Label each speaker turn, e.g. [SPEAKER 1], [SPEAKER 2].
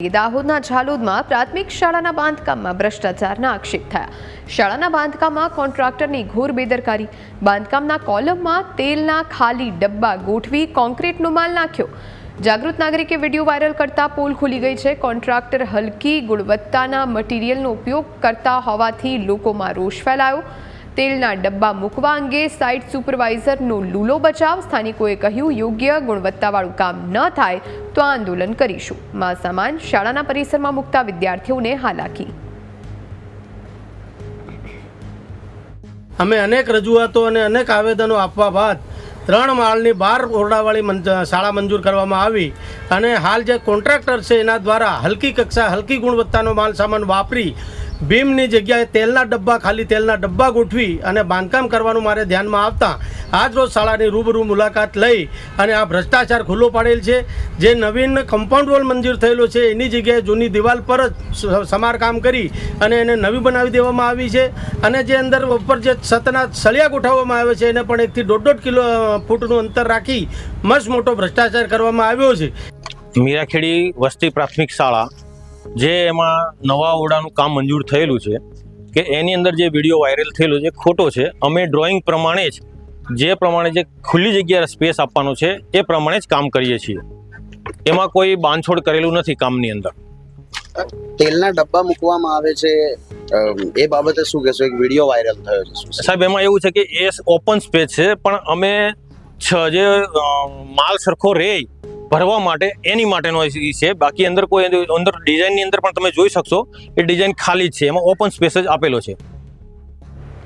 [SPEAKER 1] દાહોદના ઝાલોદમાં પ્રાથમિક શાળાના બાંધકામમાં ભ્રષ્ટાચારના આક્ષેપ થયા। શાળાના બાંધકામમાં કોન્ટ્રાક્ટરની ઘોર બેદરકારી। બાંધકામના કોલમમાં તેલના ખાલી ડબ્બા ગોઠવી કોન્ક્રીટનો માલ નાખ્યો। જાગૃત નાગરિકે વિડીયો વાયરલ કરતા પોલ ખુલી ગઈ છે। કોન્ટ્રાક્ટર હલકી ગુણવત્તાના મટીરિયલનો ઉપયોગ કરતા હોવાથી લોકોમાં રોષ ફેલાયો। તેલના ડબ્બા મૂકવા અંગે સાઇટ સુપરવાઇઝરનો લૂલો બચાવ। સ્થાનિકોએ કહ્યું, યોગ્ય ગુણવત્તાવાળું કામ ન થાય તો આંદોલન કરીશું। માલસામાન શાળાના પરિસરમાં મૂકતા વિદ્યાર્થીઓને હાલાકી।
[SPEAKER 2] અમે અનેક રજૂઆતો અને અનેક આવેદનો આપવા બાદ 3 માળની 12 ઓરડાવાળી શાળા મંજૂર કરવામાં આવી અને હાલ જે કોન્ટ્રાક્ટર છે એના દ્વારા હલકી કક્ષા હલકી ગુણવત્તાનો માલ સામાન વાપરી બીમની જગ્યાએ તેલના ડબ્બા ખાલી તેલના ડબ્બા ગોઠવી અને બાંધકામ કરવાનું મારે ધ્યાનમાં આવતા આજ રોજ શાળાની રૂબરૂ મુલાકાત લઈ અને આ ભ્રષ્ટાચાર ખુલ્લો પાડેલ છે। જે નવીન કમ્પાઉન્ડ વોલ મંજૂર થયેલો છે એની જગ્યાએ જૂની દિવાલ પર જ સમારકામ કરી અને એને નવી બનાવી દેવામાં આવી છે અને જે અંદર ઉપર જે છતના સળિયા ગોઠવવામાં આવે છે એને પણ 1 થી 1.5 ફૂટનું અંતર રાખી મસ્ત મોટો ભ્રષ્ટાચાર કરવામાં આવ્યો છે।
[SPEAKER 3] મીરાખેડી વસ્તી પ્રાથમિક શાળા જે એમાં નવા ઓરડાનું કામ મંજૂર થયેલું છે કે એની અંદર જે વિડીયો વાયરલ થયેલો છે ખોટો છે। અમે ડ્રોઈંગ પ્રમાણે જ જે પ્રમાણે જે ખુલ્લી જગ્યા સ્પેસ આપવાનો છે એ પ્રમાણે જ કામ કરીએ છીએ। એમાં કોઈ બાંધછોડ કરેલું નથી કામની અંદર।
[SPEAKER 4] તેલના ડબ્બા મૂકવામાં આવે છે એ બાબતે શું કહેશો? એક વિડીયો વાયરલ થયો છે
[SPEAKER 3] સાહેબ, એમાં એવું છે કે એ ઓપન સ્પેસ છે પણ અમે જે માલ સરખો રહે ભરવા માટે એની માટેનો છે। બાકી અંદર કોઈ અંદર ડિઝાઇનની અંદર પણ તમે જોઈ શકશો એ ડિઝાઇન ખાલી જ છે, એમાં ઓપન સ્પેસ જ આપેલો છે।